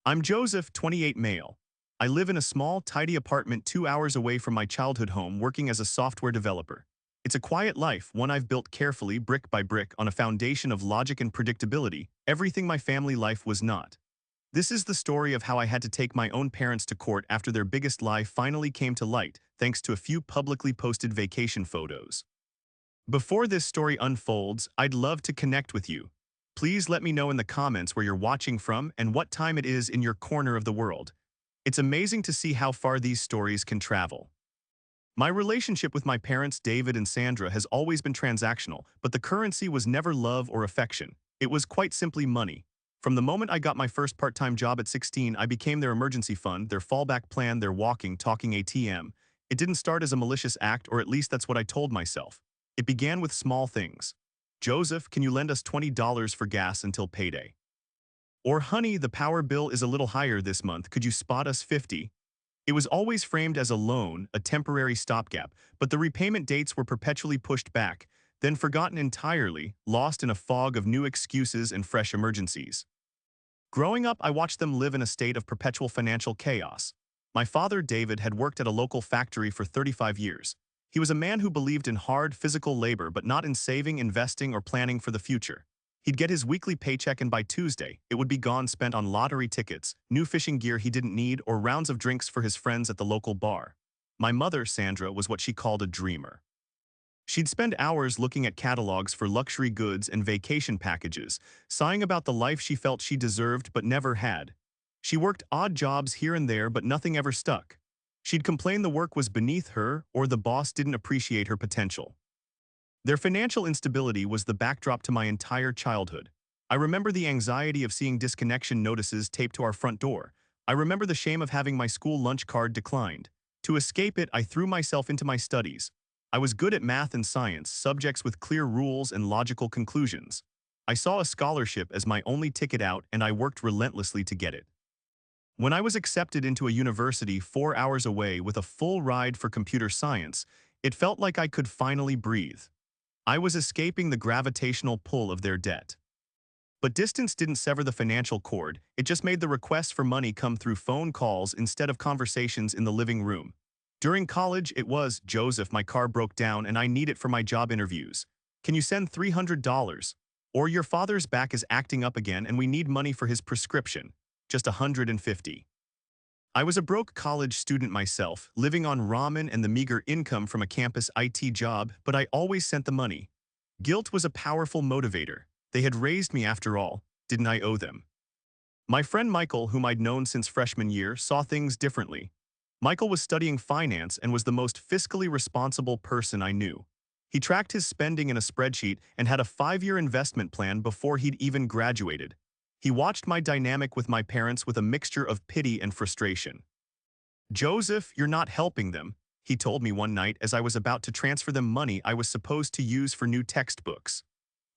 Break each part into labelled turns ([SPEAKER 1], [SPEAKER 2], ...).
[SPEAKER 1] I'm Joseph, 28 male. I live in a small, tidy apartment 2 hours away from my childhood home working as a software developer. It's a quiet life, one I've built carefully, brick by brick, on a foundation of logic and predictability, everything my family life was not. This is the story of how I had to take my own parents to court after their biggest lie finally came to light, thanks to a few publicly posted vacation photos. Before this story unfolds, I'd love to connect with you. Please let me know in the comments where you're watching from and what time it is in your corner of the world. It's amazing to see how far these stories can travel. My relationship with my parents, David and Sandra, has always been transactional, but the currency was never love or affection. It was quite simply money. From the moment I got my first part-time job at 16, I became their emergency fund, their fallback plan, their walking, talking ATM. It didn't start as a malicious act, or at least that's what I told myself. It began with small things. Joseph, can you lend us $20 for gas until payday? Or honey, the power bill is a little higher this month, could you spot us 50? It was always framed as a loan, a temporary stopgap, but the repayment dates were perpetually pushed back, then forgotten entirely, lost in a fog of new excuses and fresh emergencies. Growing up, I watched them live in a state of perpetual financial chaos. My father, David, had worked at a local factory for 35 years. He was a man who believed in hard physical labor but not in saving, investing, or planning for the future. He'd get his weekly paycheck and by Tuesday, it would be gone spent on lottery tickets, new fishing gear he didn't need, or rounds of drinks for his friends at the local bar. My mother, Sandra, was what she called a dreamer. She'd spend hours looking at catalogs for luxury goods and vacation packages, sighing about the life she felt she deserved but never had. She worked odd jobs here and there, but nothing ever stuck. She'd complain the work was beneath her or the boss didn't appreciate her potential. Their financial instability was the backdrop to my entire childhood. I remember the anxiety of seeing disconnection notices taped to our front door. I remember the shame of having my school lunch card declined. To escape it, I threw myself into my studies. I was good at math and science, subjects with clear rules and logical conclusions. I saw a scholarship as my only ticket out, and I worked relentlessly to get it. When I was accepted into a university 4 hours away with a full ride for computer science, it felt like I could finally breathe. I was escaping the gravitational pull of their debt. But distance didn't sever the financial cord, it just made the requests for money come through phone calls instead of conversations in the living room. During college, it was, Joseph, my car broke down and I need it for my job interviews. Can you send $300? Or your father's back is acting up again and we need money for his prescription. Just 150. I was a broke college student myself, living on ramen and the meager income from a campus IT job, but I always sent the money. Guilt was a powerful motivator. They had raised me after all. Didn't I owe them? My friend Michael, whom I'd known since freshman year, saw things differently. Michael was studying finance and was the most fiscally responsible person I knew. He tracked his spending in a spreadsheet and had a 5-year investment plan before he'd even graduated. He watched my dynamic with my parents with a mixture of pity and frustration. Joseph, you're not helping them, he told me one night as I was about to transfer them money I was supposed to use for new textbooks.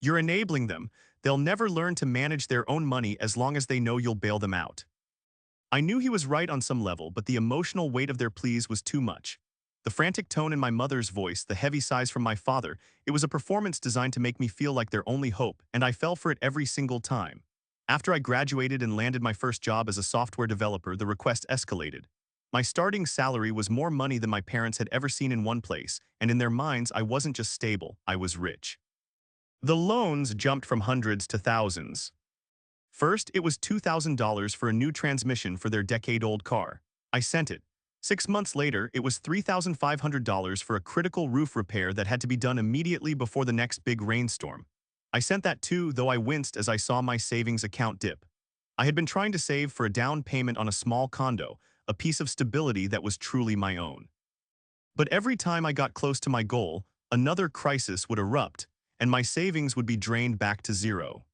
[SPEAKER 1] You're enabling them. They'll never learn to manage their own money as long as they know you'll bail them out. I knew he was right on some level, but the emotional weight of their pleas was too much. The frantic tone in my mother's voice, the heavy sighs from my father, it was a performance designed to make me feel like their only hope, and I fell for it every single time. After I graduated and landed my first job as a software developer, the request escalated. My starting salary was more money than my parents had ever seen in one place, and in their minds, I wasn't just stable, I was rich. The loans jumped from hundreds to thousands. First, it was $2,000 for a new transmission for their decade-old car. I sent it. 6 months later, it was $3,500 for a critical roof repair that had to be done immediately before the next big rainstorm. I sent that too, though I winced as I saw my savings account dip. I had been trying to save for a down payment on a small condo, a piece of stability that was truly my own. But every time I got close to my goal, another crisis would erupt, and my savings would be drained back to zero.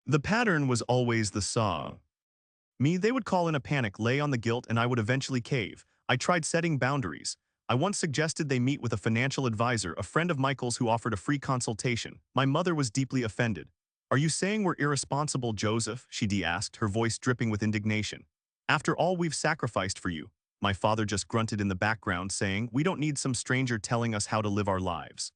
[SPEAKER 1] The pattern was always the saw. They would call in a panic, lay on the guilt, and I would eventually cave. I tried setting boundaries. I once suggested they meet with a financial advisor, a friend of Michael's who offered a free consultation. My mother was deeply offended. Are you saying we're irresponsible, Joseph? She asked, her voice dripping with indignation. After all we've sacrificed for you. My father just grunted in the background, saying, we don't need some stranger telling us how to live our lives.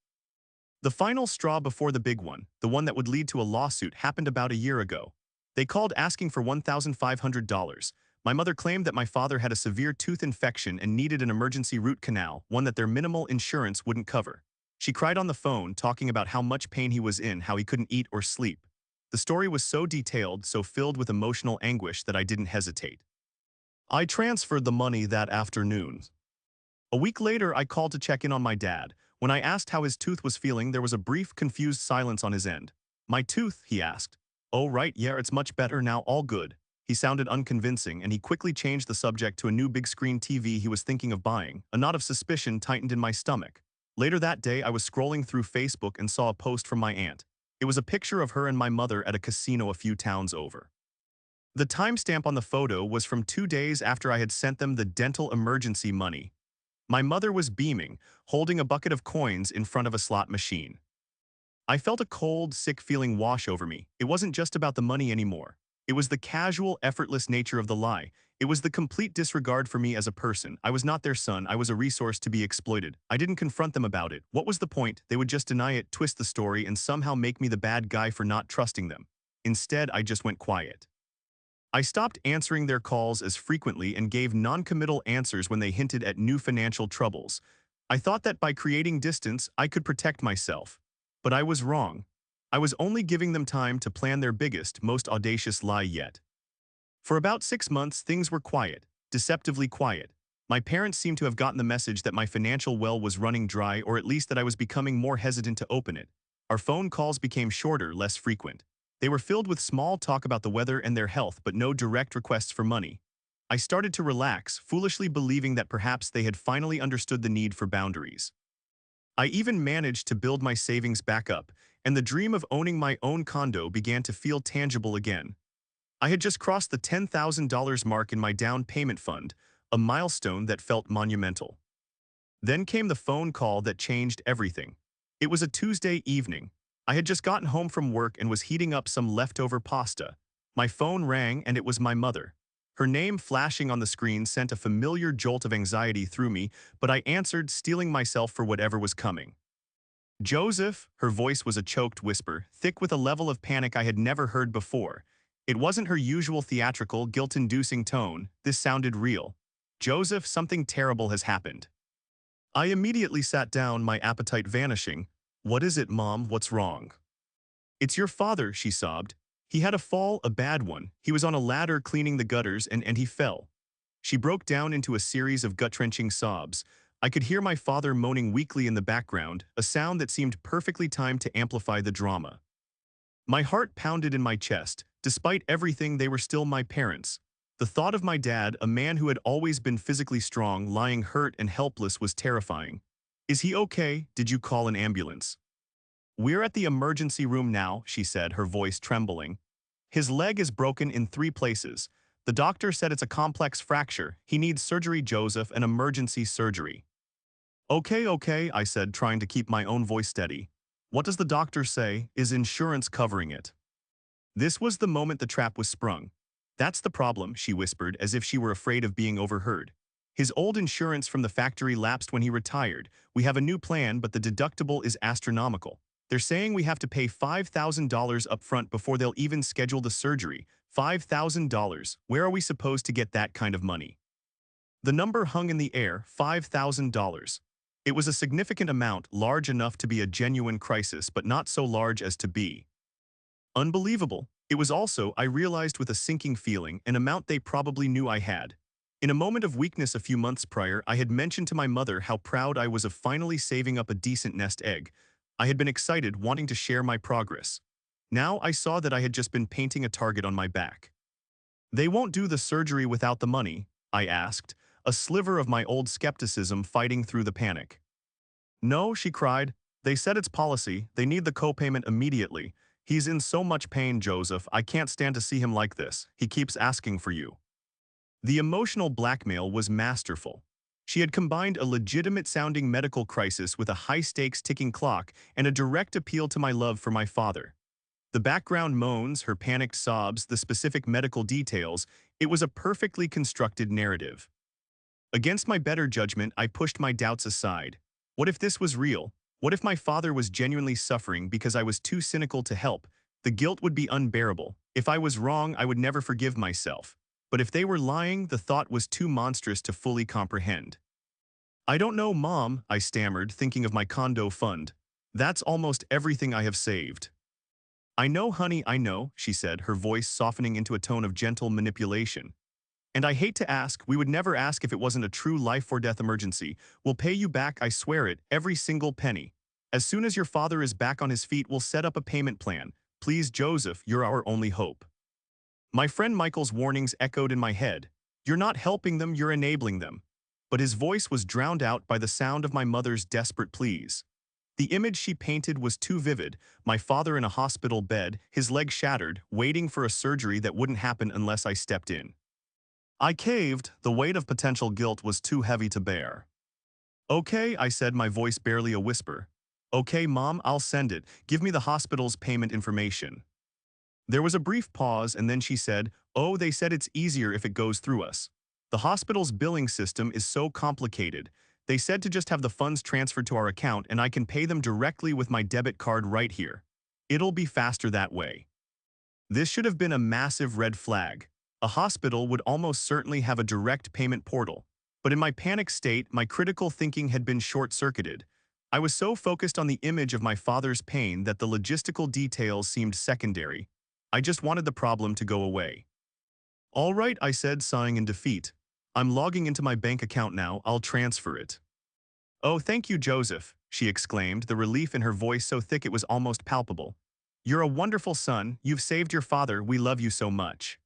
[SPEAKER 1] The final straw before the big one, the one that would lead to a lawsuit, happened about a year ago. They called asking for $1,500. My mother claimed that my father had a severe tooth infection and needed an emergency root canal, one that their minimal insurance wouldn't cover. She cried on the phone, talking about how much pain he was in, how he couldn't eat or sleep. The story was so detailed, so filled with emotional anguish that I didn't hesitate. I transferred the money that afternoon. A week later, I called to check in on my dad. When I asked how his tooth was feeling, there was a brief, confused silence on his end. My tooth, he asked. Oh, right, yeah, it's much better now, all good. He sounded unconvincing, and he quickly changed the subject to a new big-screen TV he was thinking of buying. A knot of suspicion tightened in my stomach. Later that day, I was scrolling through Facebook and saw a post from my aunt. It was a picture of her and my mother at a casino a few towns over. The timestamp on the photo was from 2 days after I had sent them the dental emergency money. My mother was beaming, holding a bucket of coins in front of a slot machine. I felt a cold, sick feeling wash over me. It wasn't just about the money anymore. It was the casual, effortless nature of the lie. It was the complete disregard for me as a person. I was not their son. I was a resource to be exploited. I didn't confront them about it. What was the point? They would just deny it, twist the story, and somehow make me the bad guy for not trusting them. Instead, I just went quiet. I stopped answering their calls as frequently and gave non-committal answers when they hinted at new financial troubles. I thought that by creating distance, I could protect myself. But I was wrong. I was only giving them time to plan their biggest, most audacious lie yet. For about 6 months, things were quiet, deceptively quiet. My parents seemed to have gotten the message that my financial well was running dry, or at least that I was becoming more hesitant to open it. Our phone calls became shorter, less frequent. They were filled with small talk about the weather and their health, but no direct requests for money. I started to relax, foolishly believing that perhaps they had finally understood the need for boundaries. I even managed to build my savings back up, and the dream of owning my own condo began to feel tangible again. I had just crossed the $10,000 mark in my down payment fund, a milestone that felt monumental. Then came the phone call that changed everything. It was a Tuesday evening. I had just gotten home from work and was heating up some leftover pasta. My phone rang, and it was my mother. Her name flashing on the screen sent a familiar jolt of anxiety through me, but I answered, steeling myself for whatever was coming. Joseph, her voice was a choked whisper, thick with a level of panic I had never heard before. It wasn't her usual theatrical, guilt-inducing tone. This sounded real. Joseph, something terrible has happened. I immediately sat down, my appetite vanishing. What is it, Mom? What's wrong? It's your father, she sobbed. He had a fall, a bad one. He was on a ladder cleaning the gutters and he fell. She broke down into a series of gut-wrenching sobs. I could hear my father moaning weakly in the background, a sound that seemed perfectly timed to amplify the drama. My heart pounded in my chest. Despite everything, they were still my parents. The thought of my dad, a man who had always been physically strong, lying hurt and helpless was terrifying. Is he okay? Did you call an ambulance? We're at the emergency room now, she said, her voice trembling. His leg is broken in 3 places. The doctor said it's a complex fracture. He needs surgery, Joseph, an emergency surgery. Okay, I said, trying to keep my own voice steady. What does the doctor say? Is insurance covering it? This was the moment the trap was sprung. That's the problem, she whispered, as if she were afraid of being overheard. His old insurance from the factory lapsed when he retired. We have a new plan, but the deductible is astronomical. They're saying we have to pay $5,000 up front before they'll even schedule the surgery. $5,000. Where are we supposed to get that kind of money? The number hung in the air, $5,000. It was a significant amount, large enough to be a genuine crisis, but not so large as to be unbelievable. It was also, I realized with a sinking feeling, an amount they probably knew I had. In a moment of weakness a few months prior, I had mentioned to my mother how proud I was of finally saving up a decent nest egg. I had been excited, wanting to share my progress. Now I saw that I had just been painting a target on my back. They won't do the surgery without the money? I asked, a sliver of my old skepticism fighting through the panic. No, she cried. They said it's policy. They need the copayment immediately. He's in so much pain, Joseph. I can't stand to see him like this. He keeps asking for you. The emotional blackmail was masterful. She had combined a legitimate-sounding medical crisis with a high-stakes ticking clock and a direct appeal to my love for my father. The background moans, her panicked sobs, the specific medical details, it was a perfectly constructed narrative. Against my better judgment, I pushed my doubts aside. What if this was real? What if my father was genuinely suffering because I was too cynical to help? The guilt would be unbearable. If I was wrong, I would never forgive myself. But if they were lying, the thought was too monstrous to fully comprehend. I don't know, Mom, I stammered, thinking of my condo fund. That's almost everything I have saved. I know, honey, I know, she said, her voice softening into a tone of gentle manipulation. And I hate to ask, we would never ask if it wasn't a true life-or-death emergency. We'll pay you back, I swear it, every single penny. As soon as your father is back on his feet, we'll set up a payment plan. Please, Joseph, you're our only hope. My friend Michael's warnings echoed in my head. You're not helping them, you're enabling them. But his voice was drowned out by the sound of my mother's desperate pleas. The image she painted was too vivid, my father in a hospital bed, his leg shattered, waiting for a surgery that wouldn't happen unless I stepped in. I caved, the weight of potential guilt was too heavy to bear. Okay, I said, my voice barely a whisper. Okay, Mom, I'll send it. Give me the hospital's payment information. There was a brief pause and then she said, oh, they said it's easier if it goes through us. The hospital's billing system is so complicated. They said to just have the funds transferred to our account and I can pay them directly with my debit card right here. It'll be faster that way. This should have been a massive red flag. A hospital would almost certainly have a direct payment portal. But in my panic state, my critical thinking had been short-circuited. I was so focused on the image of my father's pain that the logistical details seemed secondary. I just wanted the problem to go away. All right, I said, sighing in defeat. I'm logging into my bank account now, I'll transfer it. Oh, thank you, Joseph, she exclaimed, the relief in her voice so thick it was almost palpable. You're a wonderful son, you've saved your father, we love you so much.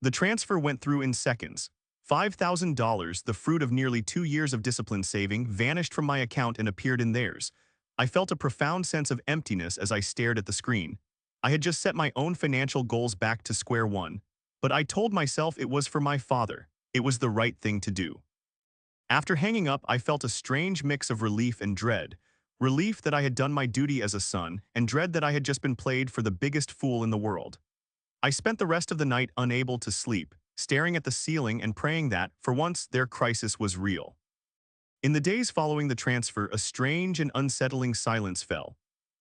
[SPEAKER 1] The transfer went through in seconds. $5,000, the fruit of nearly 2 years of disciplined saving, vanished from my account and appeared in theirs. I felt a profound sense of emptiness as I stared at the screen. I had just set my own financial goals back to square one, but I told myself it was for my father. It was the right thing to do. After hanging up, I felt a strange mix of relief and dread. Relief that I had done my duty as a son, and dread that I had just been played for the biggest fool in the world. I spent the rest of the night unable to sleep, staring at the ceiling and praying that, for once, their crisis was real. In the days following the transfer, a strange and unsettling silence fell.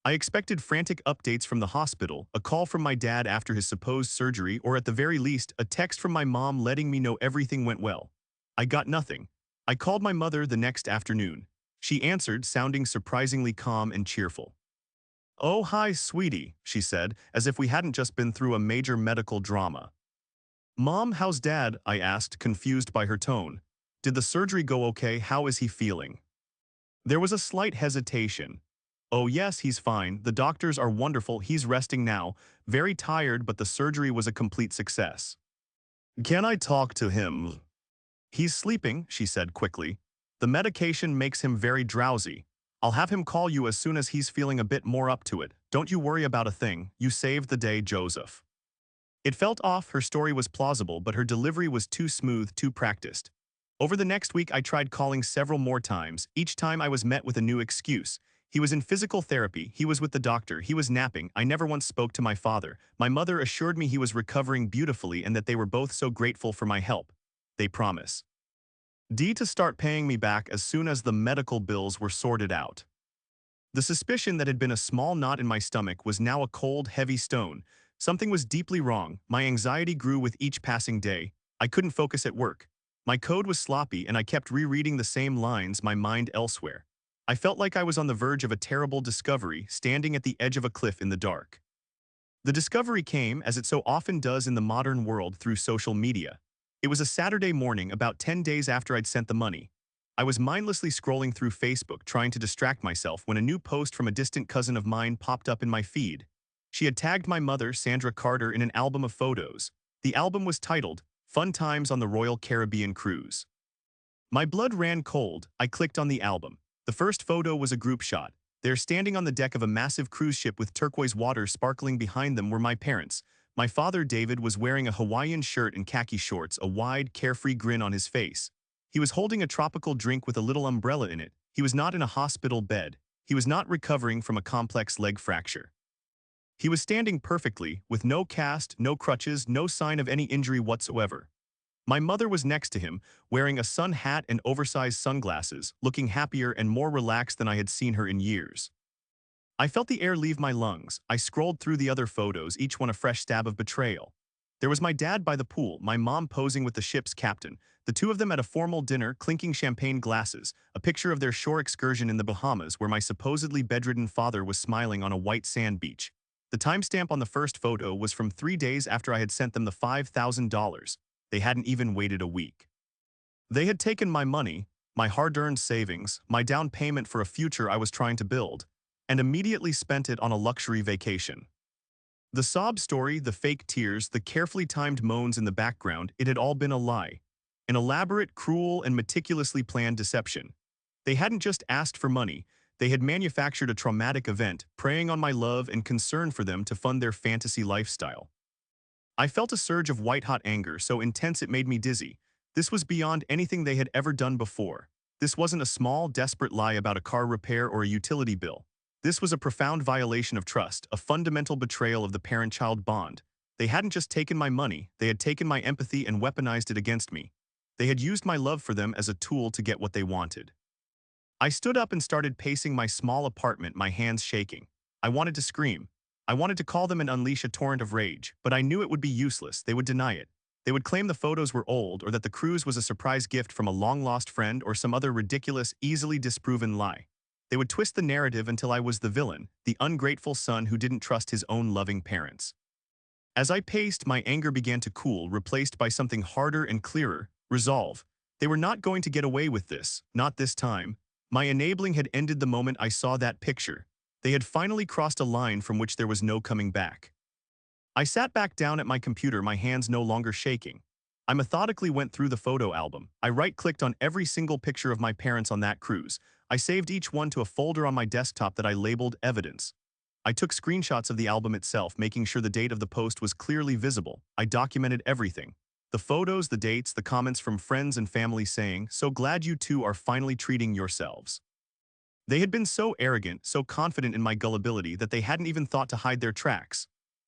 [SPEAKER 1] I expected frantic updates from the hospital, a call from my dad after his supposed surgery, or at the very least, a text from my mom letting me know everything went well. I got nothing. I called my mother the next afternoon. She answered, sounding surprisingly calm and cheerful. Oh, hi, sweetie, she said, as if we hadn't just been through a major medical drama. Mom, how's Dad? I asked, confused by her tone. Did the surgery go okay? How is he feeling? There was a slight hesitation. Oh yes, he's fine. The doctors are wonderful. He's resting now. Very tired, but the surgery was a complete success. Can I talk to him? He's sleeping, she said quickly. The medication makes him very drowsy. I'll have him call you as soon as he's feeling a bit more up to it. Don't you worry about a thing. You saved the day, Joseph. It felt off, her story was plausible, but her delivery was too smooth, too practiced. Over the next week, I tried calling several more times. Each time I was met with a new excuse. He was in physical therapy, he was with the doctor, he was napping. I never once spoke to my father. My mother assured me he was recovering beautifully and that they were both so grateful for my help. They promise. To start paying me back as soon as the medical bills were sorted out. The suspicion that had been a small knot in my stomach was now a cold, heavy stone. Something was deeply wrong. My anxiety grew with each passing day. I couldn't focus at work. My code was sloppy and I kept rereading the same lines, my mind elsewhere. I felt like I was on the verge of a terrible discovery, standing at the edge of a cliff in the dark. The discovery came, as it so often does in the modern world, through social media. It was a Saturday morning, about 10 days after I'd sent the money. I was mindlessly scrolling through Facebook, trying to distract myself, when a new post from a distant cousin of mine popped up in my feed. She had tagged my mother, Sandra Carter, in an album of photos. The album was titled, Fun Times on the Royal Caribbean Cruise. My blood ran cold. I clicked on the album. The first photo was a group shot. There, standing on the deck of a massive cruise ship with turquoise water sparkling behind them, were my parents. My father, David, was wearing a Hawaiian shirt and khaki shorts, a wide, carefree grin on his face. He was holding a tropical drink with a little umbrella in it. He was not in a hospital bed. He was not recovering from a complex leg fracture. He was standing perfectly, with no cast, no crutches, no sign of any injury whatsoever. My mother was next to him, wearing a sun hat and oversized sunglasses, looking happier and more relaxed than I had seen her in years. I felt the air leave my lungs. I scrolled through the other photos, each one a fresh stab of betrayal. There was my dad by the pool, my mom posing with the ship's captain, the two of them at a formal dinner clinking champagne glasses, a picture of their shore excursion in the Bahamas where my supposedly bedridden father was smiling on a white sand beach. The timestamp on the first photo was from 3 days after I had sent them the $5,000. They hadn't even waited a week. They had taken my money, my hard-earned savings, my down payment for a future I was trying to build, and immediately spent it on a luxury vacation. The sob story, the fake tears, the carefully timed moans in the background, it had all been a lie. An elaborate, cruel, and meticulously planned deception. They hadn't just asked for money, they had manufactured a traumatic event, preying on my love and concern for them to fund their fantasy lifestyle. I felt a surge of white-hot anger, so intense it made me dizzy. This was beyond anything they had ever done before. This wasn't a small, desperate lie about a car repair or a utility bill. This was a profound violation of trust, a fundamental betrayal of the parent-child bond. They hadn't just taken my money, they had taken my empathy and weaponized it against me. They had used my love for them as a tool to get what they wanted. I stood up and started pacing my small apartment, my hands shaking. I wanted to scream. I wanted to call them and unleash a torrent of rage, but I knew it would be useless. They would deny it. They would claim the photos were old or that the cruise was a surprise gift from a long-lost friend or some other ridiculous, easily disproven lie. They would twist the narrative until I was the villain, the ungrateful son who didn't trust his own loving parents. As I paced, my anger began to cool, replaced by something harder and clearer: resolve. They were not going to get away with this, not this time. My enabling had ended the moment I saw that picture. They had finally crossed a line from which there was no coming back. I sat back down at my computer, my hands no longer shaking. I methodically went through the photo album. I right-clicked on every single picture of my parents on that cruise. I saved each one to a folder on my desktop that I labeled Evidence. I took screenshots of the album itself, making sure the date of the post was clearly visible. I documented everything. The photos, the dates, the comments from friends and family saying, "So glad you two are finally treating yourselves." They had been so arrogant, so confident in my gullibility that they hadn't even thought to hide their tracks.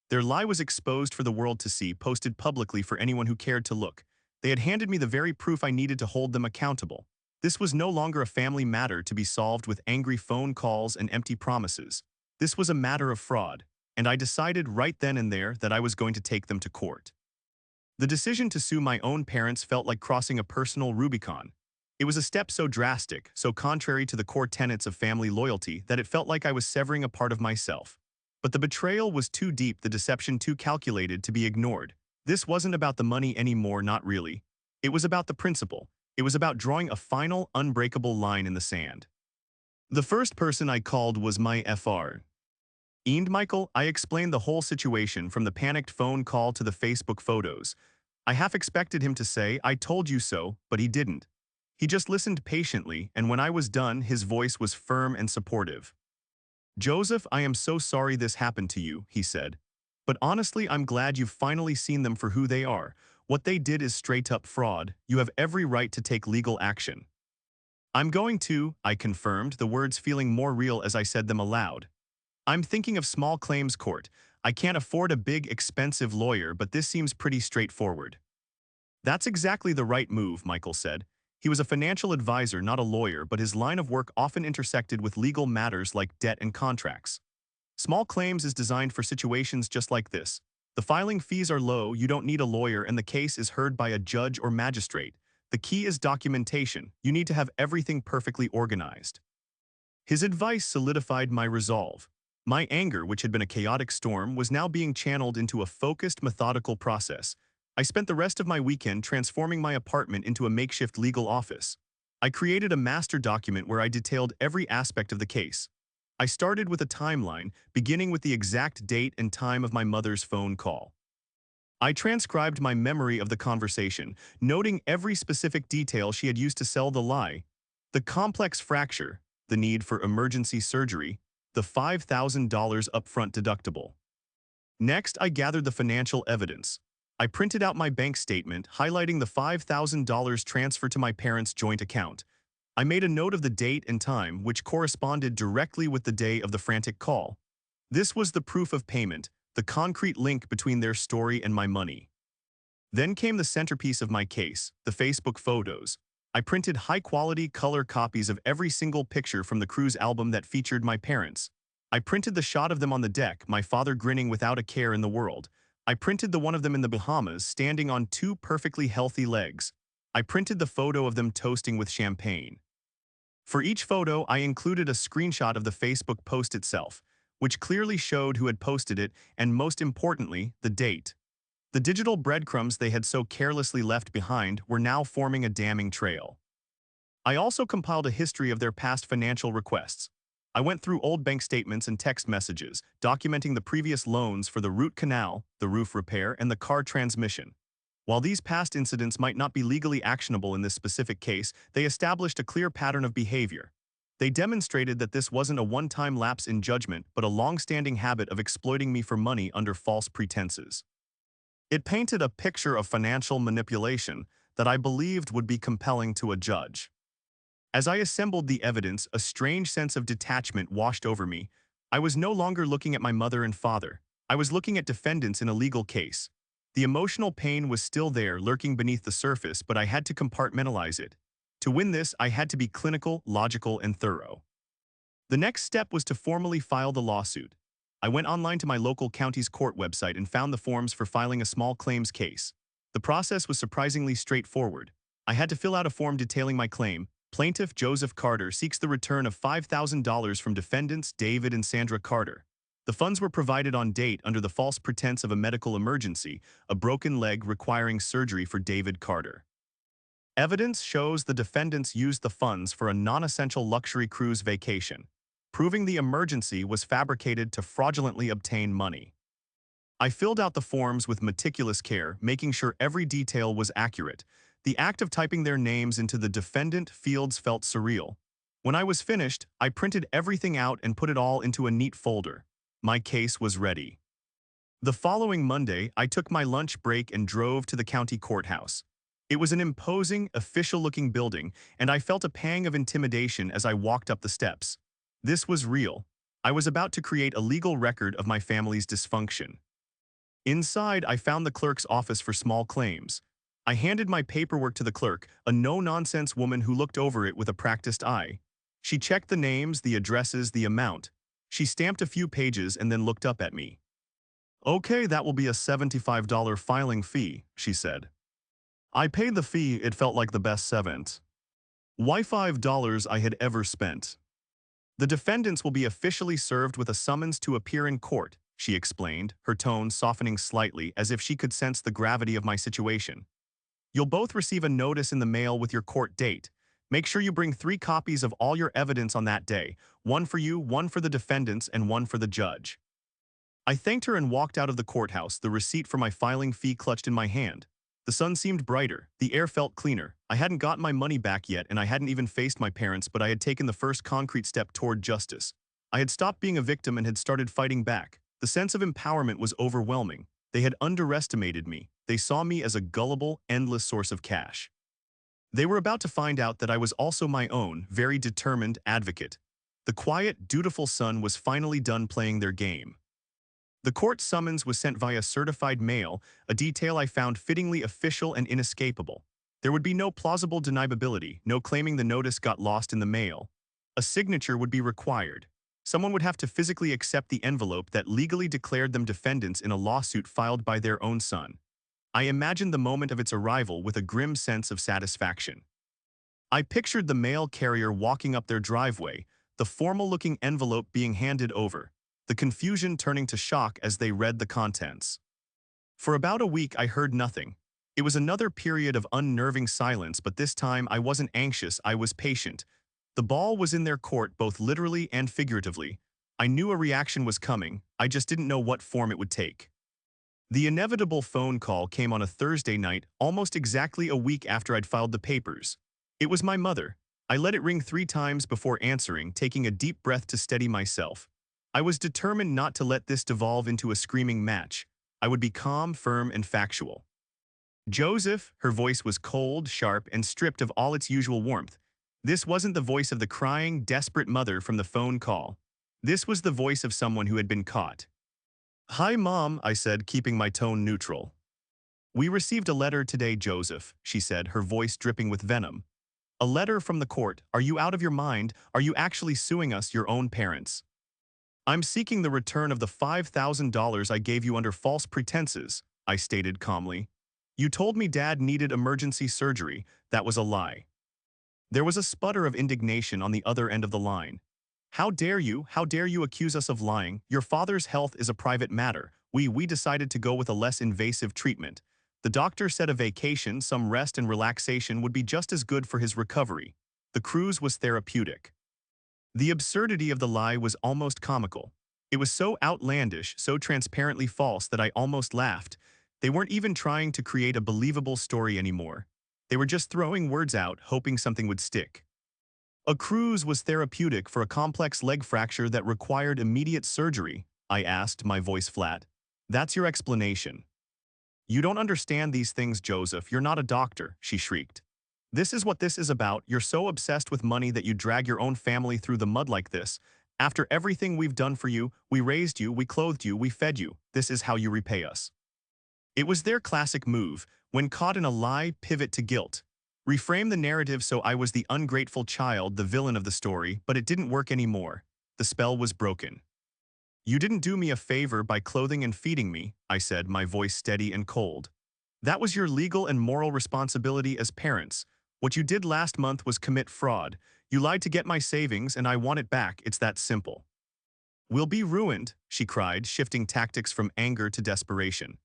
[SPEAKER 1] Their lie was exposed for the world to see, posted publicly for anyone who cared to look. They had handed me the very proof I needed to hold them accountable. This was no longer a family matter to be solved with angry phone calls and empty promises. This was a matter of fraud, and I decided right then and there that I was going to take them to court. The decision to sue my own parents felt like crossing a personal Rubicon. It was a step so drastic, so contrary to the core tenets of family loyalty, that it felt like I was severing a part of myself. But the betrayal was too deep, the deception too calculated to be ignored. This wasn't about the money anymore, not really. It was about the principle. It was about drawing a final, unbreakable line in the sand. The first person I called was my Fr. And Michael. I explained the whole situation, from the panicked phone call to the Facebook photos. I half expected him to say, "I told you so," but he didn't. He just listened patiently, and when I was done, his voice was firm and supportive. "Joseph, I am so sorry this happened to you," he said. "But honestly, I'm glad you've finally seen them for who they are. What they did is straight-up fraud. You have every right to take legal action." "I'm going to," I confirmed, the words feeling more real as I said them aloud. "I'm thinking of small claims court. I can't afford a big, expensive lawyer, but this seems pretty straightforward." "That's exactly the right move," Michael said. He was a financial advisor, not a lawyer, but his line of work often intersected with legal matters like debt and contracts. Small claims is designed for situations just like this. The filing fees are low, you don't need a lawyer, and the case is heard by a judge or magistrate. The key is documentation. You need to have everything perfectly organized. His advice solidified my resolve. My anger, which had been a chaotic storm, was now being channeled into a focused, methodical process. I spent the rest of my weekend transforming my apartment into a makeshift legal office. I created a master document where I detailed every aspect of the case. I started with a timeline, beginning with the exact date and time of my mother's phone call. I transcribed my memory of the conversation, noting every specific detail she had used to sell the lie: the complex fracture, the need for emergency surgery, the $5,000 upfront deductible. Next, I gathered the financial evidence. I printed out my bank statement, highlighting the $5,000 transfer to my parents' joint account. I made a note of the date and time, which corresponded directly with the day of the frantic call. This was the proof of payment, the concrete link between their story and my money. Then came the centerpiece of my case, the Facebook photos. I printed high-quality color copies of every single picture from the cruise album that featured my parents. I printed the shot of them on the deck, my father grinning without a care in the world. I printed the one of them in the Bahamas, standing on two perfectly healthy legs. I printed the photo of them toasting with champagne. For each photo, I included a screenshot of the Facebook post itself, which clearly showed who had posted it and, most importantly, the date. The digital breadcrumbs they had so carelessly left behind were now forming a damning trail. I also compiled a history of their past financial requests. I went through old bank statements and text messages, documenting the previous loans for the root canal, the roof repair, and the car transmission. While these past incidents might not be legally actionable in this specific case, they established a clear pattern of behavior. They demonstrated that this wasn't a one-time lapse in judgment, but a long-standing habit of exploiting me for money under false pretenses. It painted a picture of financial manipulation that I believed would be compelling to a judge. As I assembled the evidence, a strange sense of detachment washed over me. I was no longer looking at my mother and father. I was looking at defendants in a legal case. The emotional pain was still there, lurking beneath the surface, but I had to compartmentalize it. To win this, I had to be clinical, logical, and thorough. The next step was to formally file the lawsuit. I went online to my local county's court website and found the forms for filing a small claims case. The process was surprisingly straightforward. I had to fill out a form detailing my claim. Plaintiff Joseph Carter seeks the return of $5,000 from defendants David and Sandra Carter. The funds were provided on date under the false pretense of a medical emergency, a broken leg requiring surgery for David Carter. Evidence shows the defendants used the funds for a non-essential luxury cruise vacation, proving the emergency was fabricated to fraudulently obtain money. I filled out the forms with meticulous care, making sure every detail was accurate. The act of typing their names into the defendant fields felt surreal. When I was finished, I printed everything out and put it all into a neat folder. My case was ready. The following Monday, I took my lunch break and drove to the county courthouse. It was an imposing, official-looking building, and I felt a pang of intimidation as I walked up the steps. This was real. I was about to create a legal record of my family's dysfunction. Inside, I found the clerk's office for small claims. I handed my paperwork to the clerk, a no-nonsense woman who looked over it with a practiced eye. She checked the names, the addresses, the amount. She stamped a few pages and then looked up at me. "Okay, that will be a $75 filing fee," she said. I paid the fee. It felt like the best $5 I had ever spent. "The defendants will be officially served with a summons to appear in court," she explained, her tone softening slightly as if she could sense the gravity of my situation. "You'll both receive a notice in the mail with your court date. Make sure you bring 3 copies of all your evidence on that day, one for you, one for the defendants, and one for the judge." I thanked her and walked out of the courthouse, the receipt for my filing fee clutched in my hand. The sun seemed brighter, the air felt cleaner. I hadn't gotten my money back yet, and I hadn't even faced my parents, but I had taken the first concrete step toward justice. I had stopped being a victim and had started fighting back. The sense of empowerment was overwhelming. They had underestimated me. They saw me as a gullible, endless source of cash. They were about to find out that I was also my own, very determined advocate. The quiet, dutiful son was finally done playing their game. The court summons was sent via certified mail, a detail I found fittingly official and inescapable. There would be no plausible deniability, no claiming the notice got lost in the mail. A signature would be required. Someone would have to physically accept the envelope that legally declared them defendants in a lawsuit filed by their own son. I imagined the moment of its arrival with a grim sense of satisfaction. I pictured the mail carrier walking up their driveway, the formal-looking envelope being handed over, the confusion turning to shock as they read the contents. For about a week, I heard nothing. It was another period of unnerving silence, but this time I wasn't anxious, I was patient. The ball was in their court, both literally and figuratively. I knew a reaction was coming, I just didn't know what form it would take. The inevitable phone call came on a Thursday night, almost exactly a week after I'd filed the papers. It was my mother. I let it ring 3 times before answering, taking a deep breath to steady myself. I was determined not to let this devolve into a screaming match. I would be calm, firm, and factual. "Joseph," her voice was cold, sharp, and stripped of all its usual warmth. This wasn't the voice of the crying, desperate mother from the phone call. This was the voice of someone who had been caught. "Hi, Mom," I said, keeping my tone neutral. "We received a letter today, Joseph," she said, her voice dripping with venom. "A letter from the court. Are you out of your mind? Are you actually suing us, your own parents?" I'm seeking the return of the $5,000 I gave you under false pretenses, I stated calmly. You told me Dad needed emergency surgery. That was a lie. There was a sputter of indignation on the other end of the line. How dare you? How dare you accuse us of lying? Your father's health is a private matter. We decided to go with a less invasive treatment. The doctor said a vacation, some rest and relaxation would be just as good for his recovery. The cruise was therapeutic. The absurdity of the lie was almost comical. It was so outlandish, so transparently false that I almost laughed. They weren't even trying to create a believable story anymore. They were just throwing words out, hoping something would stick. A cruise was therapeutic for a complex leg fracture that required immediate surgery, I asked, my voice flat. That's your explanation. You don't understand these things, Joseph. You're not a doctor, she shrieked. This is what this is about. You're so obsessed with money that you drag your own family through the mud like this. After everything we've done for you, we raised you, we clothed you, we fed you. This is how you repay us. It was their classic move, when caught in a lie, pivot to guilt. Reframe the narrative so I was the ungrateful child, the villain of the story, but it didn't work anymore. The spell was broken. You didn't do me a favor by clothing and feeding me, I said, my voice steady and cold. That was your legal and moral responsibility as parents. What you did last month was commit fraud. You lied to get my savings and I want it back. It's that simple. We'll be ruined, she cried, shifting tactics from anger to desperation.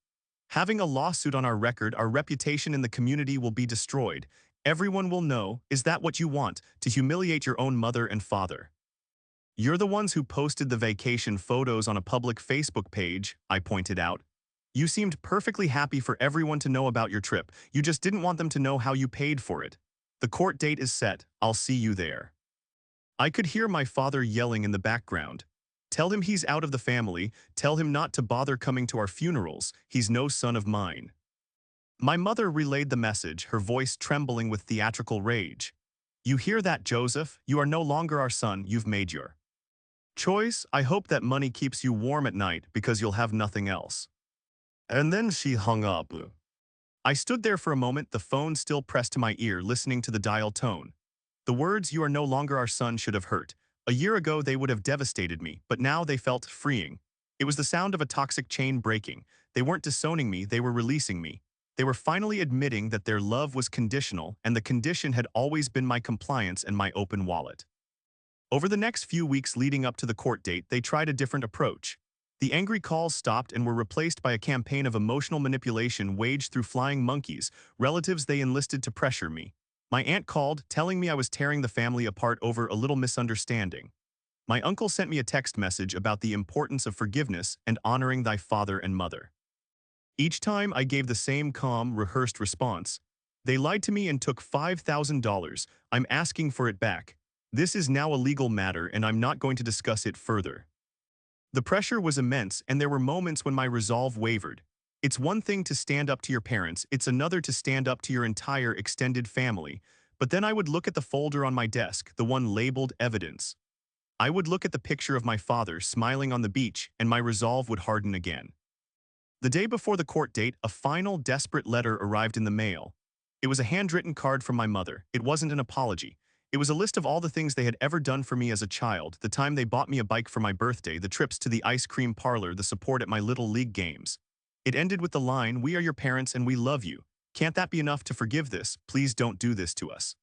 [SPEAKER 1] Having a lawsuit on our record, our reputation in the community will be destroyed. Everyone will know, is that what you want, to humiliate your own mother and father? You're the ones who posted the vacation photos on a public Facebook page, I pointed out. You seemed perfectly happy for everyone to know about your trip. You just didn't want them to know how you paid for it. The court date is set. I'll see you there. I could hear my father yelling in the background. Tell him he's out of the family. Tell him not to bother coming to our funerals. He's no son of mine. My mother relayed the message, her voice trembling with theatrical rage. You hear that, Joseph? You are no longer our son. You've made your choice. I hope that money keeps you warm at night because you'll have nothing else. And then she hung up. I stood there for a moment, the phone still pressed to my ear, listening to the dial tone. The words, "You are no longer our son," should have hurt. A year ago, they would have devastated me, but now they felt freeing. It was the sound of a toxic chain breaking. They weren't disowning me, they were releasing me. They were finally admitting that their love was conditional, and the condition had always been my compliance and my open wallet. Over the next few weeks leading up to the court date, they tried a different approach. The angry calls stopped and were replaced by a campaign of emotional manipulation waged through flying monkeys, relatives they enlisted to pressure me. My aunt called, telling me I was tearing the family apart over a little misunderstanding. My uncle sent me a text message about the importance of forgiveness and honoring thy father and mother. Each time I gave the same calm, rehearsed response. They lied to me and took $5,000. I'm asking for it back. This is now a legal matter and I'm not going to discuss it further. The pressure was immense and there were moments when my resolve wavered. It's one thing to stand up to your parents, it's another to stand up to your entire extended family. But then I would look at the folder on my desk, the one labeled evidence. I would look at the picture of my father smiling on the beach and my resolve would harden again. The day before the court date, a final, desperate letter arrived in the mail. It was a handwritten card from my mother. It wasn't an apology. It was a list of all the things they had ever done for me as a child, the time they bought me a bike for my birthday, the trips to the ice cream parlor, the support at my little league games. It ended with the line, "We are your parents and we love you. Can't that be enough to forgive this? Please don't do this to us."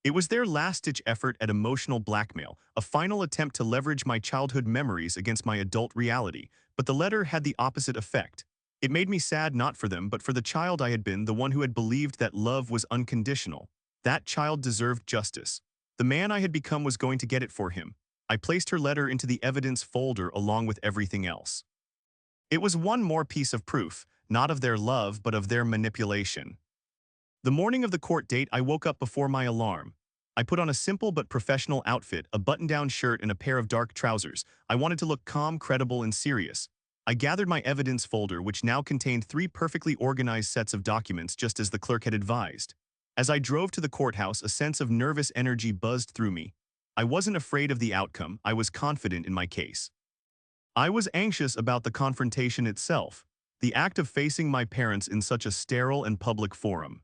[SPEAKER 1] It was their last-ditch effort at emotional blackmail, a final attempt to leverage my childhood memories against my adult reality, but the letter had the opposite effect. It made me sad not for them, but for the child I had been, the one who had believed that love was unconditional. That child deserved justice. The man I had become was going to get it for him. I placed her letter into the evidence folder along with everything else. It was one more piece of proof, not of their love, but of their manipulation. The morning of the court date, I woke up before my alarm. I put on a simple but professional outfit, a button-down shirt and a pair of dark trousers. I wanted to look calm, credible, and serious. I gathered my evidence folder, which now contained 3 perfectly organized sets of documents, just as the clerk had advised. As I drove to the courthouse, a sense of nervous energy buzzed through me. I wasn't afraid of the outcome, I was confident in my case. I was anxious about the confrontation itself, the act of facing my parents in such a sterile and public forum.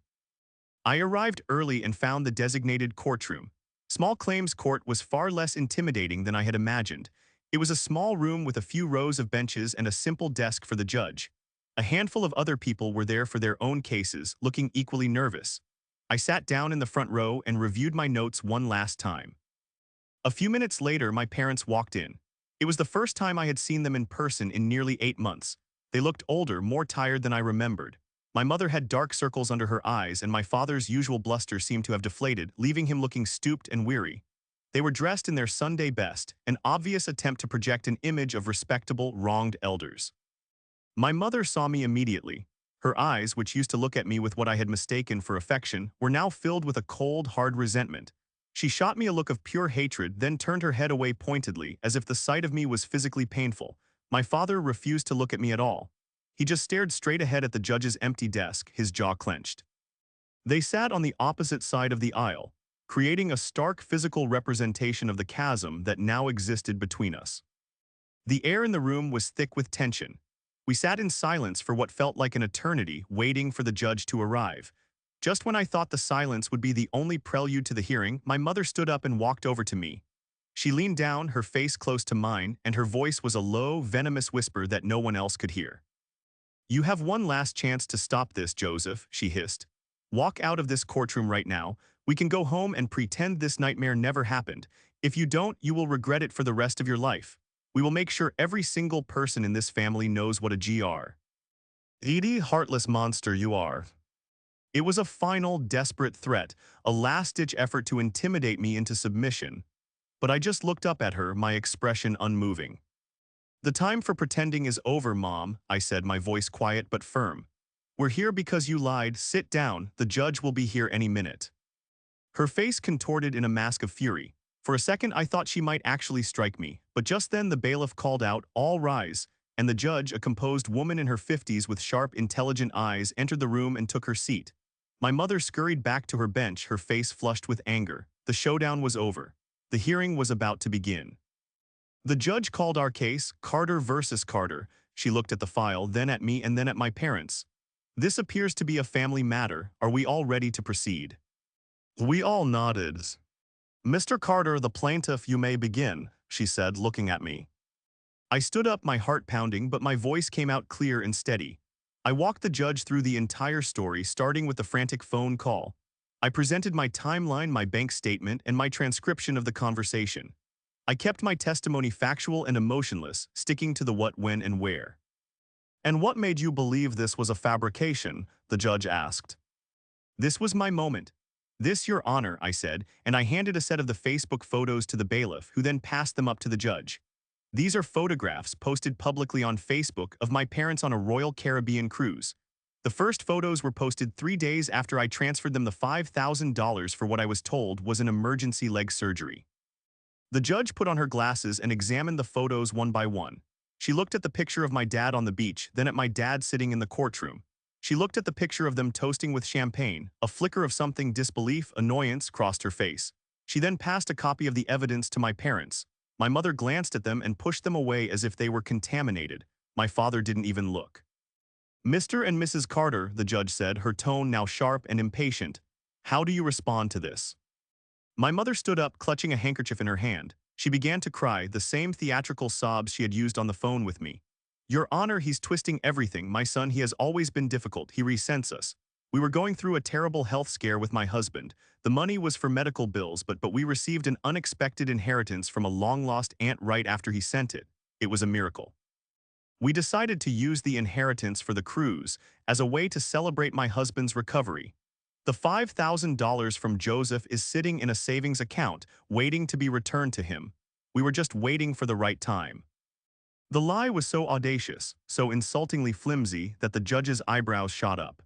[SPEAKER 1] I arrived early and found the designated courtroom. Small Claims Court was far less intimidating than I had imagined. It was a small room with a few rows of benches and a simple desk for the judge. A handful of other people were there for their own cases, looking equally nervous. I sat down in the front row and reviewed my notes one last time. A few minutes later, my parents walked in. It was the first time I had seen them in person in nearly 8 months. They looked older, more tired than I remembered. My mother had dark circles under her eyes, and my father's usual bluster seemed to have deflated, leaving him looking stooped and weary. They were dressed in their Sunday best, an obvious attempt to project an image of respectable, wronged elders. My mother saw me immediately. Her eyes, which used to look at me with what I had mistaken for affection, were now filled with a cold, hard resentment. She shot me a look of pure hatred, then turned her head away pointedly, as if the sight of me was physically painful. My father refused to look at me at all. He just stared straight ahead at the judge's empty desk, his jaw clenched. They sat on the opposite side of the aisle, creating a stark physical representation of the chasm that now existed between us. The air in the room was thick with tension. We sat in silence for what felt like an eternity, waiting for the judge to arrive. Just when I thought the silence would be the only prelude to the hearing, my mother stood up and walked over to me. She leaned down, her face close to mine, and her voice was a low, venomous whisper that no one else could hear. "You have one last chance to stop this, Joseph," she hissed. "Walk out of this courtroom right now. We can go home and pretend this nightmare never happened. If you don't, you will regret it for the rest of your life. We will make sure every single person in this family knows what a greedy, heartless monster you are." It was a final, desperate threat, a last-ditch effort to intimidate me into submission. But I just looked up at her, my expression unmoving. "The time for pretending is over, Mom," I said, my voice quiet but firm. "We're here because you lied. Sit down. The judge will be here any minute." Her face contorted in a mask of fury. For a second, I thought she might actually strike me, but just then the bailiff called out, "All rise," and the judge, a composed woman in her 50s with sharp, intelligent eyes, entered the room and took her seat. My mother scurried back to her bench, her face flushed with anger. The showdown was over. The hearing was about to begin. "The judge called our case, Carter versus Carter." She looked at the file, then at me and then at my parents. "This appears to be a family matter. Are we all ready to proceed?" We all nodded. "Mr. Carter, the plaintiff, you may begin," she said, looking at me. I stood up, my heart pounding, but my voice came out clear and steady. I walked the judge through the entire story, starting with the frantic phone call. I presented my timeline, my bank statement, and my transcription of the conversation. I kept my testimony factual and emotionless, sticking to the what, when, and where. "And what made you believe this was a fabrication?" the judge asked. This was my moment. "This, Your Honor," I said, and I handed a set of the Facebook photos to the bailiff, who then passed them up to the judge. "These are photographs posted publicly on Facebook of my parents on a Royal Caribbean cruise. The first photos were posted 3 days after I transferred them the $5,000 for what I was told was an emergency leg surgery." The judge put on her glasses and examined the photos one by one. She looked at the picture of my dad on the beach, then at my dad sitting in the courtroom. She looked at the picture of them toasting with champagne. A flicker of something, disbelief, annoyance, crossed her face. She then passed a copy of the evidence to my parents. My mother glanced at them and pushed them away as if they were contaminated. My father didn't even look. "Mr. and Mrs. Carter," the judge said, her tone now sharp and impatient. "How do you respond to this?" My mother stood up, clutching a handkerchief in her hand. She began to cry, the same theatrical sobs she had used on the phone with me. "Your Honor, he's twisting everything. My son, he has always been difficult. He resents us. We were going through a terrible health scare with my husband. The money was for medical bills, but we received an unexpected inheritance from a long-lost aunt right after he sent it. It was a miracle. We decided to use the inheritance for the cruise as a way to celebrate my husband's recovery. The $5,000 from Joseph is sitting in a savings account, waiting to be returned to him. We were just waiting for the right time." The lie was so audacious, so insultingly flimsy, that the judge's eyebrows shot up.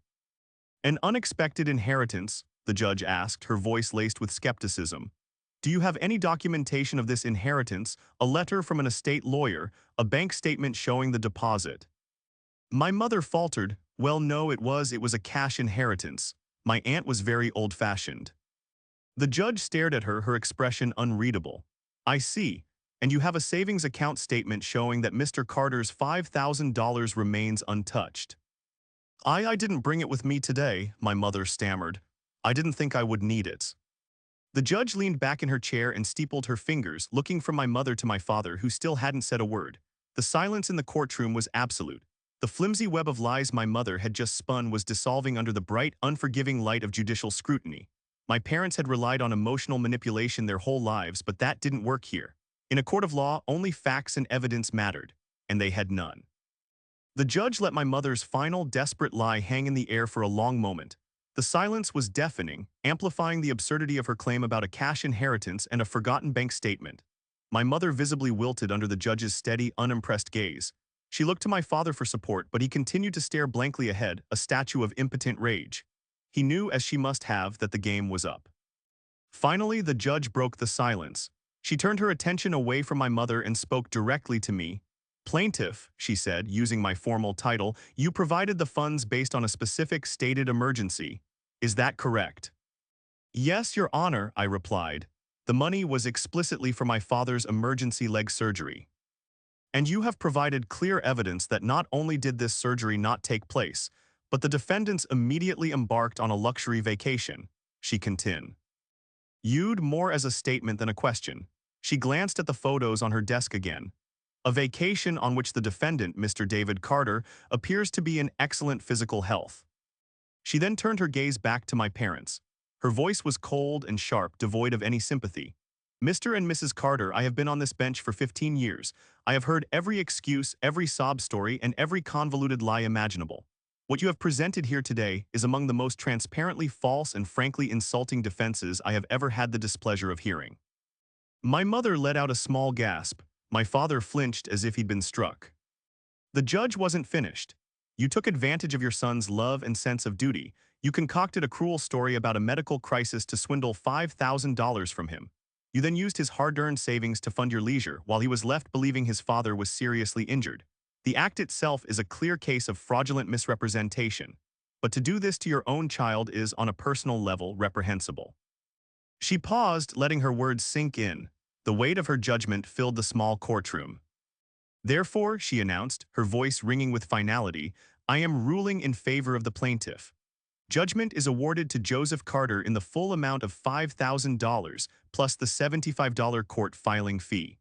[SPEAKER 1] "An unexpected inheritance?" the judge asked, her voice laced with skepticism. "Do you have any documentation of this inheritance, a letter from an estate lawyer, a bank statement showing the deposit?" My mother faltered. "Well, no, it was a cash inheritance. My aunt was very old-fashioned." The judge stared at her, her expression unreadable. "I see. And you have a savings account statement showing that Mr. Carter's $5,000 remains untouched." I didn't bring it with me today," my mother stammered. "I didn't think I would need it." The judge leaned back in her chair and steepled her fingers, looking from my mother to my father, who still hadn't said a word. The silence in the courtroom was absolute. The flimsy web of lies my mother had just spun was dissolving under the bright, unforgiving light of judicial scrutiny. My parents had relied on emotional manipulation their whole lives, but that didn't work here. In a court of law, only facts and evidence mattered, and they had none. The judge let my mother's final, desperate lie hang in the air for a long moment. The silence was deafening, amplifying the absurdity of her claim about a cash inheritance and a forgotten bank statement. My mother visibly wilted under the judge's steady, unimpressed gaze. She looked to my father for support, but he continued to stare blankly ahead, a statue of impotent rage. He knew, as she must have, that the game was up. Finally, the judge broke the silence. She turned her attention away from my mother and spoke directly to me. "Plaintiff," she said, using my formal title, "you provided the funds based on a specific stated emergency. Is that correct?" "Yes, Your Honor," I replied. "The money was explicitly for my father's emergency leg surgery." "And you have provided clear evidence that not only did this surgery not take place, but the defendants immediately embarked on a luxury vacation," she continued. Viewed more as a statement than a question, she glanced at the photos on her desk again. "A vacation on which the defendant, Mr. David Carter, appears to be in excellent physical health." She then turned her gaze back to my parents. Her voice was cold and sharp, devoid of any sympathy. "Mr. and Mrs. Carter, I have been on this bench for 15 years. I have heard every excuse, every sob story, and every convoluted lie imaginable. What you have presented here today is among the most transparently false and frankly insulting defenses I have ever had the displeasure of hearing." My mother let out a small gasp. My father flinched as if he'd been struck. The judge wasn't finished. "You took advantage of your son's love and sense of duty. You concocted a cruel story about a medical crisis to swindle $5,000 from him. You then used his hard-earned savings to fund your leisure, while he was left believing his father was seriously injured. The act itself is a clear case of fraudulent misrepresentation. But to do this to your own child is, on a personal level, reprehensible." She paused, letting her words sink in. The weight of her judgment filled the small courtroom. "Therefore," she announced, her voice ringing with finality, "I am ruling in favor of the plaintiff. Judgment is awarded to Joseph Carter in the full amount of $5,000 plus the $75 court filing fee."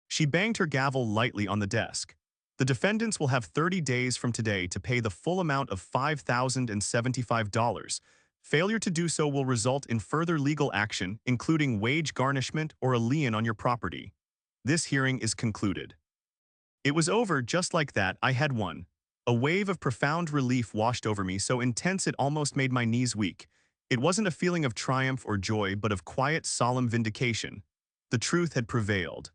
[SPEAKER 1] She banged her gavel lightly on the desk. "The defendants will have 30 days from today to pay the full amount of $5,075. Failure to do so will result in further legal action, including wage garnishment or a lien on your property. This hearing is concluded." It was over just like that. I had won. A wave of profound relief washed over me, so intense it almost made my knees weak. It wasn't a feeling of triumph or joy, but of quiet, solemn vindication. The truth had prevailed.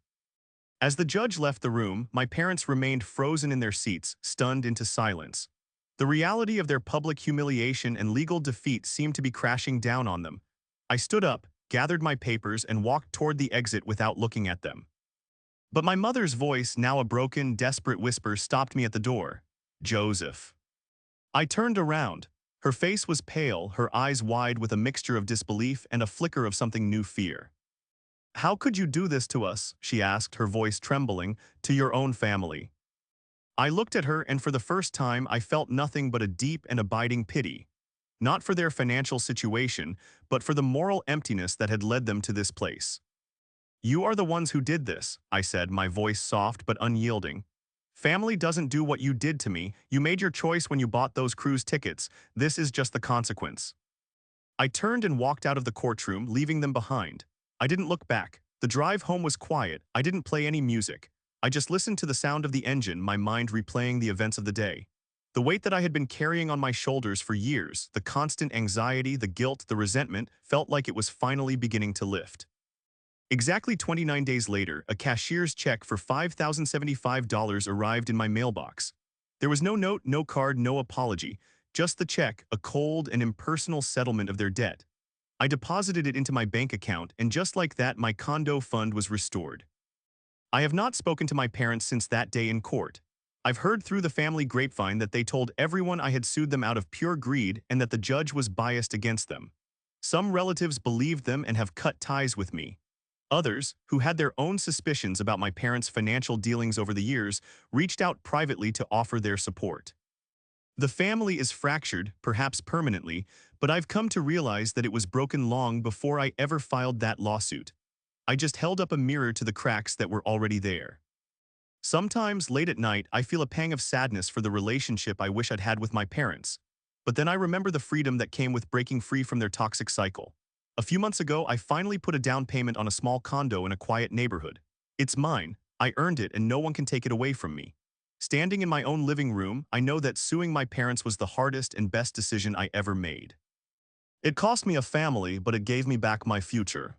[SPEAKER 1] As the judge left the room, my parents remained frozen in their seats, stunned into silence. The reality of their public humiliation and legal defeat seemed to be crashing down on them. I stood up, gathered my papers, and walked toward the exit without looking at them. But my mother's voice, now a broken, desperate whisper, stopped me at the door. "Joseph." I turned around. Her face was pale, her eyes wide with a mixture of disbelief and a flicker of something new, fear. "How could you do this to us?" she asked, her voice trembling, "to your own family?" I looked at her, and for the first time I felt nothing but a deep and abiding pity. Not for their financial situation, but for the moral emptiness that had led them to this place. "You are the ones who did this," I said, my voice soft but unyielding. "Family doesn't do what you did to me. You made your choice when you bought those cruise tickets. This is just the consequence." I turned and walked out of the courtroom, leaving them behind. I didn't look back. The drive home was quiet. I didn't play any music. I just listened to the sound of the engine, my mind replaying the events of the day. The weight that I had been carrying on my shoulders for years, the constant anxiety, the guilt, the resentment, felt like it was finally beginning to lift. Exactly 29 days later, a cashier's check for $5,075 arrived in my mailbox. There was no note, no card, no apology, just the check, a cold and impersonal settlement of their debt. I deposited it into my bank account, and just like that, my condo fund was restored. I have not spoken to my parents since that day in court. I've heard through the family grapevine that they told everyone I had sued them out of pure greed and that the judge was biased against them. Some relatives believed them and have cut ties with me. Others, who had their own suspicions about my parents' financial dealings over the years, reached out privately to offer their support. The family is fractured, perhaps permanently, but I've come to realize that it was broken long before I ever filed that lawsuit. I just held up a mirror to the cracks that were already there. Sometimes, late at night, I feel a pang of sadness for the relationship I wish I'd had with my parents. But then I remember the freedom that came with breaking free from their toxic cycle. A few months ago, I finally put a down payment on a small condo in a quiet neighborhood. It's mine, I earned it, and no one can take it away from me. Standing in my own living room, I know that suing my parents was the hardest and best decision I ever made. It cost me a family, but it gave me back my future.